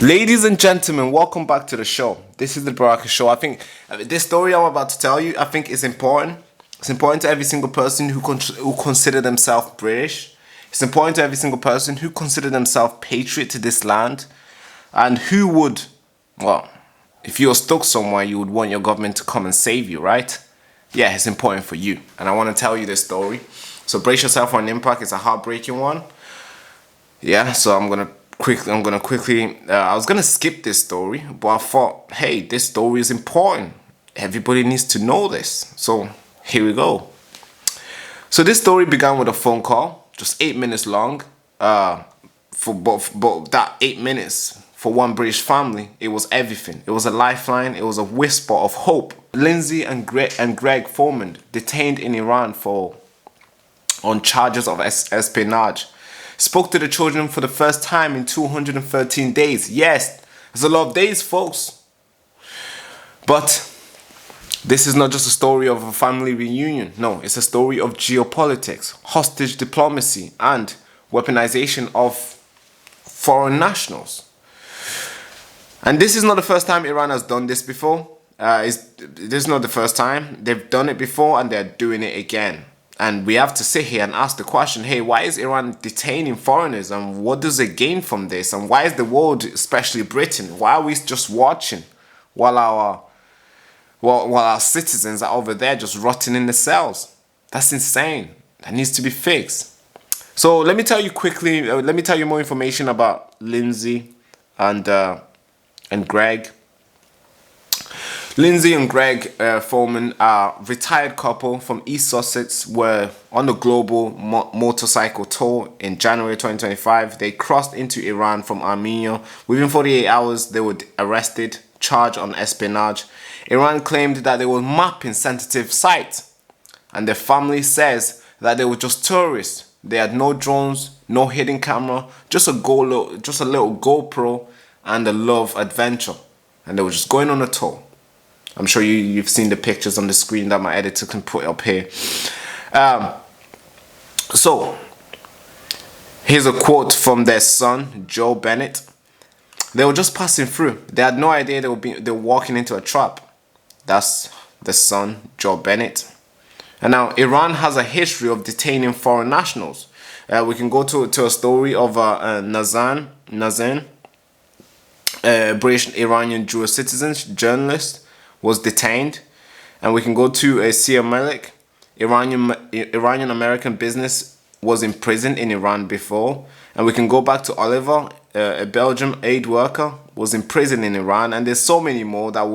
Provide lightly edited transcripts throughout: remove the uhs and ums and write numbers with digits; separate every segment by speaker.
Speaker 1: Ladies and gentlemen, welcome back to the show. This is the Baraka Show. I think this story I'm about to tell you, I think is important. It's important to every single person who consider themselves British. It's important to every single person who consider themselves patriot to this land, and who would, well, if you're stuck somewhere, you would want your government to come and save you, right? Yeah, it's important for you, and I want to tell you this story. So brace yourself for an impact. It's a heartbreaking one. Yeah, so I'm gonna quickly. I was gonna skip this story, but I thought, hey, this story is important. Everybody needs to know this. So here we go. So this story began with a phone call, just 8 minutes long. But that 8 minutes for one British family, it was everything. It was a lifeline. It was a whisper of hope. Lindsay and Greg Foreman, detained in Iran on charges of espionage, spoke to the children for the first time in 213 days. Yes, it's a lot of days, folks. But this is not just a story of a family reunion. No, it's a story of geopolitics, hostage diplomacy, and weaponization of foreign nationals. And this is not the first time Iran has done this before. This is not the first time. They've done it before and they're doing it again. And we have to sit here and ask the question, hey, why is Iran detaining foreigners, and what does it gain from this? And why is the world, especially Britain, why are we just watching while our citizens are over there just rotting in the cells? That's insane. That needs to be fixed. So let me tell you quickly, let me tell you more information about Lindsay and Greg. Lindsay and Greg Foreman are a retired couple from East Sussex, were on a global motorcycle tour in January 2025. They crossed into Iran from Armenia. Within 48 hours, they were arrested, charged on espionage. Iran claimed that they were mapping sensitive sites, and their family says that they were just tourists. They had no drones, no hidden camera, just a little GoPro and a love adventure, and they were just going on a tour. I'm sure you've seen the pictures on the screen that my editor can put up here. So, here's a quote from their son, Joe Bennett. They were just passing through. They had no idea they were walking into a trap. That's the son, Joe Bennett. And now, Iran has a history of detaining foreign nationals. We can go to a story of Nazan, British Iranian Jewish citizen, journalist, was detained. And we can go to Sia Malik, Iranian American business, was imprisoned in Iran before. And we can go back to Oliver, a Belgian aid worker, was imprisoned in Iran. And there's so many more that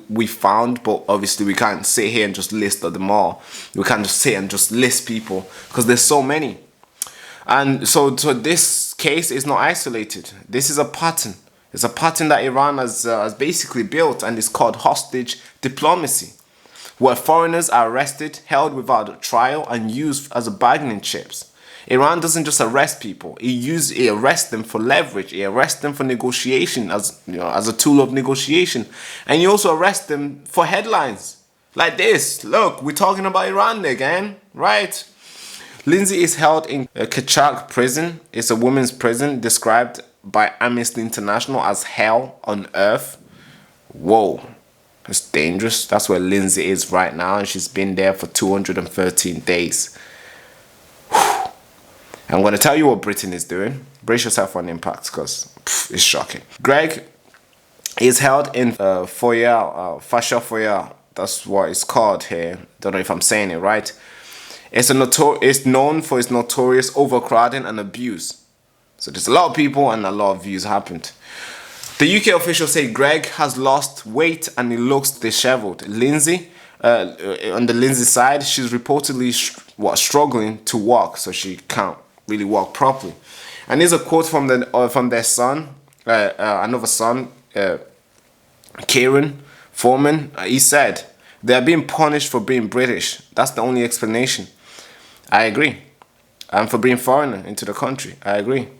Speaker 1: we found, but obviously we can't sit here and just list them all. We can't just sit and just list people because there's so many. And so this case is not isolated. This is a pattern. It's a pattern that Iran has basically built, and it's called hostage diplomacy, where foreigners are arrested, held without a trial, and used as bargaining chips. Iran doesn't just arrest people; it arrests them for leverage. It arrests them for negotiation, as a tool of negotiation, and you also arrest them for headlines like this. Look, we're talking about Iran again, right? Lindsay is held in Kachak prison. It's a women's prison described by Amnesty International as hell on earth. Whoa, it's dangerous. That's where Lindsay is right now, and she's been there for 213 days. Whew. I'm going to tell you what Britain is doing. Brace yourself for an impact, because it's shocking. Greg is held in Fasha Foyer. That's what it's called here. Don't know if I'm saying it right. It's known for its notorious overcrowding and abuse. So there's a lot of people and a lot of views happened. The UK officials say Greg has lost weight and he looks disheveled. Lindsay, on the Lindsay side, she's reportedly struggling to walk, so she can't really walk properly. And here's a quote from their son, another son, Kieran Foreman. He said, "They are being punished for being British. That's the only explanation." I agree. And for being foreigner into the country, I agree.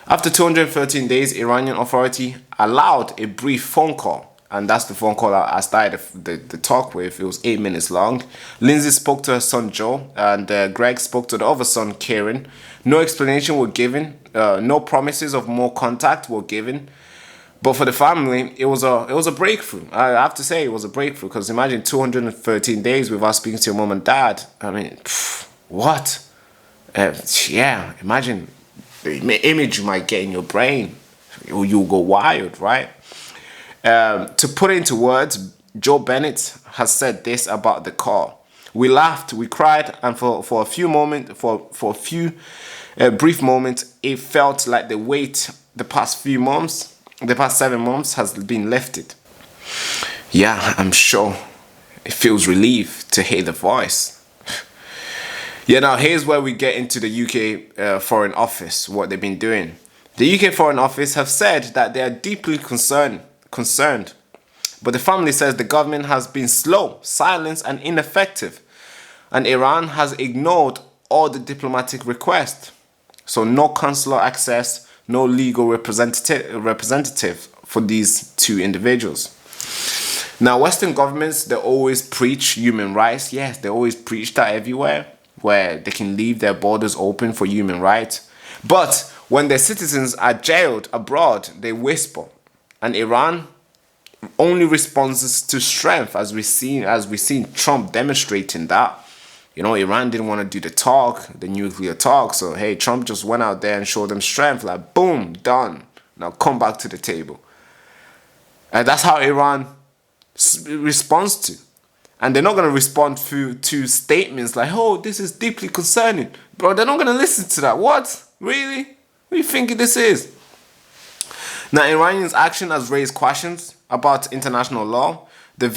Speaker 1: After 213 days, Iranian authority allowed a brief phone call. And that's the phone call I started the talk with. It was 8 minutes long. Lindsay spoke to her son Joe, and Greg spoke to the other son Kieran. No explanation were given. No promises of more contact were given. But for the family, it was a breakthrough. I have to say it was a breakthrough, because imagine 213 days without speaking to your mom and dad. I mean, what? Yeah, imagine the image you might get in your brain. You'll go wild, right? To put it into words, Joe Bennett has said this about the call. We laughed, we cried, and for a few moments, for a few brief moments, it felt like the weight the past 7 months has been lifted. Yeah, I'm sure it feels relief to hear the voice. Yeah, now here's where we get into the UK Foreign Office, what they've been doing. The UK Foreign Office have said that they are deeply concerned, but the family says the government has been slow, silent and ineffective, and Iran has ignored all the diplomatic requests. So no consular access, no legal representative for these two individuals. Now, Western governments, they always preach human rights. Yes, they always preach that everywhere, where they can leave their borders open for human rights. But when their citizens are jailed abroad, they whisper. And Iran only responds to strength, as we've seen Trump demonstrating that. You know, Iran didn't want to do the nuclear talk. So, hey, Trump just went out there and showed them strength. Like, boom, done. Now come back to the table. And that's how Iran responds to. And they're not going to respond to statements like, oh, this is deeply concerning. Bro, they're not going to listen to that. What? Really? What are you thinking this is? Now, Iranians' action has raised questions about international law. The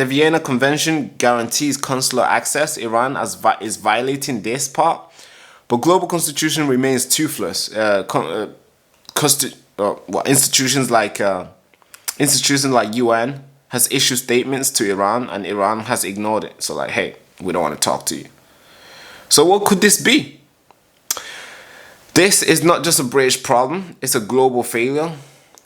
Speaker 1: Vienna Convention guarantees consular access. Iran is violating this part. But global constitution remains toothless. Institutions like UN has issued statements to Iran, and Iran has ignored it. So like, hey, we don't want to talk to you. So what could this be? This is not just a British problem, it's a global failure.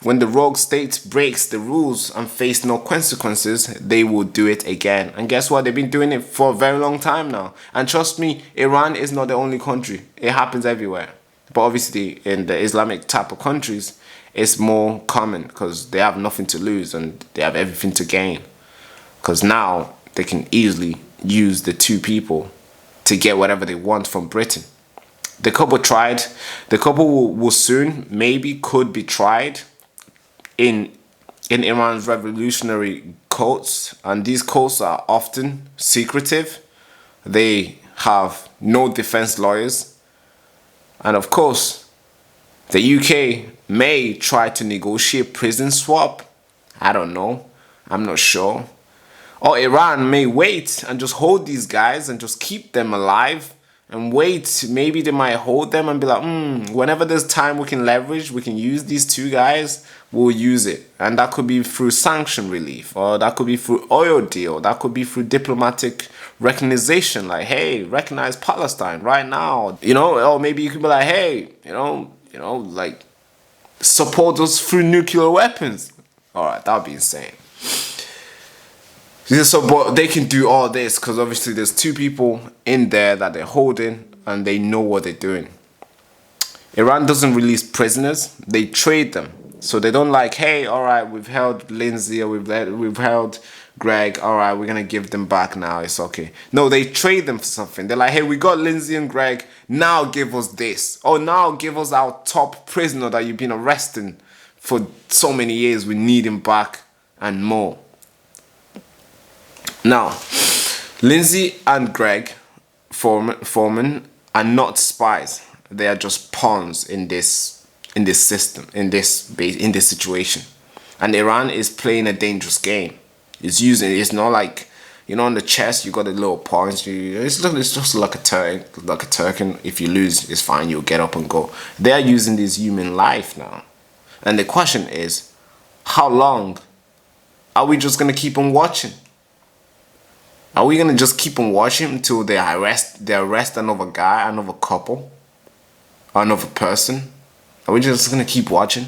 Speaker 1: When the rogue state breaks the rules and face no consequences, they will do it again. And guess what? They've been doing it for a very long time now. And trust me, Iran is not the only country. It happens everywhere. But obviously, in the Islamic type of countries, it's more common because they have nothing to lose and they have everything to gain. Because now they can easily use the two people to get whatever they want from Britain. The couple will soon, maybe could be tried in Iran's revolutionary courts, and these courts are often secretive. They have no defense lawyers, and of course the UK may try to negotiate prison swap. I don't know, I'm not sure. Or Iran may wait and just hold these guys and just keep them alive and wait. Maybe they might hold them and be like, whenever there's time we can leverage, we can use these two guys, we'll use it. And that could be through sanction relief, or that could be through oil deal, that could be through diplomatic recognition, like, hey, recognize Palestine right now, you know. Or maybe you could be like, hey, like, support us through nuclear weapons. All right, that would be insane. So, but they can do all this because obviously there's two people in there that they're holding and they know what they're doing. Iran doesn't release prisoners, they trade them. So they don't like, hey, all right, we've held Lindsay or we've held Greg, all right, we're going to give them back now, it's okay. No, they trade them for something. They're like, hey, we got Lindsay and Greg, now give us this. Or now give us our top prisoner that you've been arresting for so many years, we need him back and more. Now, Lindsay and Greg Foreman are not spies. They are just pawns in this system, in this situation. And Iran is playing a dangerous game. It's not like, you know, on the chess you got the little pawns. It's just like a Turk. And if you lose, it's fine. You'll get up and go. They are using this human life now. And the question is, how long are we just gonna keep on watching? Are we gonna just keep on watching until they arrest another guy, another couple, another person? Are we just gonna keep watching?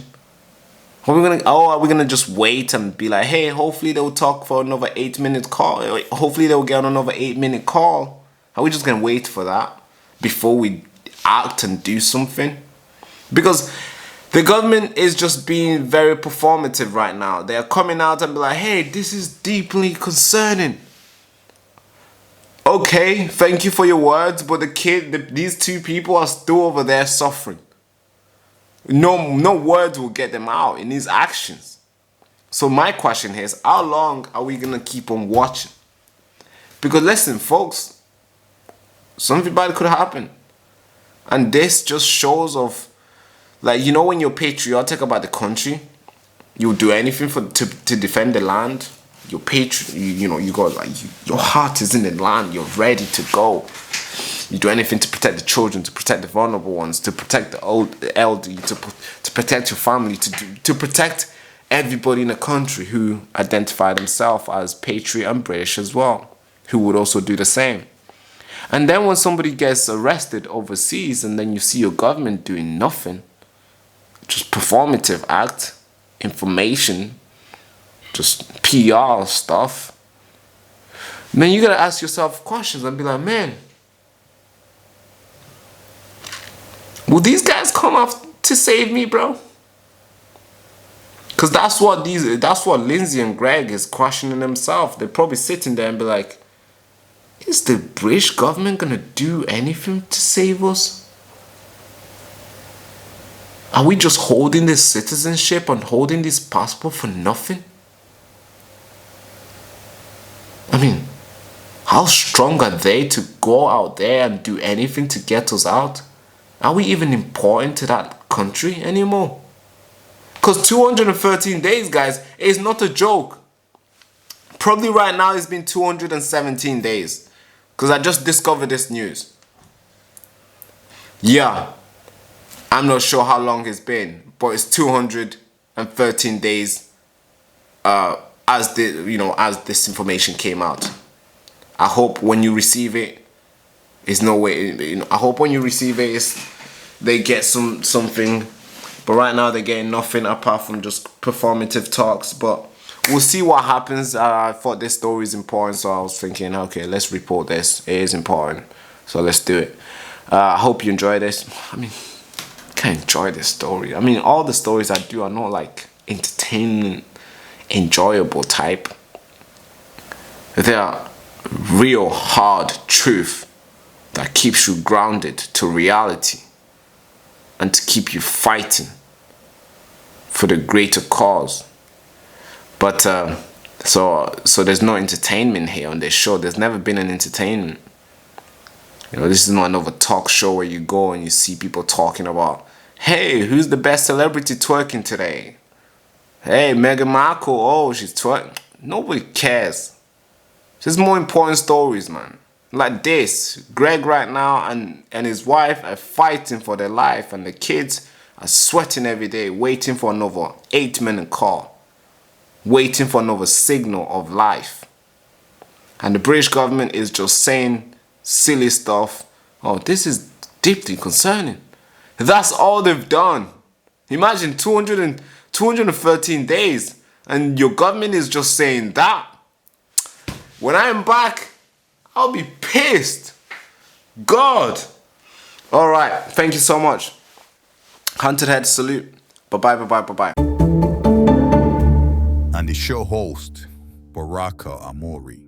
Speaker 1: Are we gonna just wait and be like, hey, hopefully they'll talk for another 8-minute call. Hopefully they'll get on another 8-minute call. Are we just gonna wait for that before we act and do something? Because The government is just being very performative right now. They are coming out and be like, hey, this is deeply concerning. Okay, thank you for your words, but these two people are still over there suffering. No words will get them out in these actions. So my question here is, how long are we gonna keep on watching? Because listen, folks, something bad could happen. And this just shows of, like, you know, when you're patriotic about the country, you'll do anything to defend the land. Your you got, like, your heart is in the land. You're ready to go. You do anything to protect the children, to protect the vulnerable ones, to protect the elderly, to protect your family, to protect everybody in the country who identify themselves as patriot and British as well, who would also do the same. And then when somebody gets arrested overseas and then you see your government doing nothing, just performative act, information, just PR stuff, then you gotta ask yourself questions and be like, man, will these guys come out to save me, bro? Because that's what Lindsay and Greg is questioning themselves. They're probably sitting there and be like, is the British government gonna do anything to save us? Are we just holding this citizenship and holding this passport for nothing? I mean, how strong are they to go out there and do anything to get us out? Are we even important to that country anymore? Because 213 days, guys, is not a joke. Probably right now it's been 217 days. Because I just discovered this news. Yeah, I'm not sure how long it's been, but it's 213 days as this information came out. I hope when you receive it, it's no way. I hope when you receive it, they get something. But right now they're getting nothing apart from just performative talks. But we'll see what happens. I thought this story is important, so I was thinking, okay, let's report this. It is important, so let's do it. I hope you enjoy this. I mean, I can enjoy this story. I mean, all the stories I do are not like entertainment, enjoyable type. They are real hard truth that keeps you grounded to reality and to keep you fighting for the greater cause. But so there's no entertainment here on this show. There's never been an entertainment. You know, this is not another talk show where you go and you see people talking about, hey, who's the best celebrity twerking today? Hey, Meghan Markle, oh, she's twerking. Nobody cares. There's more important stories, man. Like this, Greg right now and his wife are fighting for their life, and the kids are sweating every day, waiting for another 8-minute call, waiting for another signal of life. And the British government is just saying silly stuff. Oh, this is deeply concerning. That's all they've done. Imagine 213 days and your government is just saying that. When I am back, I'll be pissed. God. All right. Thank you so much. Hunted head salute. Bye-bye, bye-bye, bye-bye.
Speaker 2: And the show host, Baraka Amuri.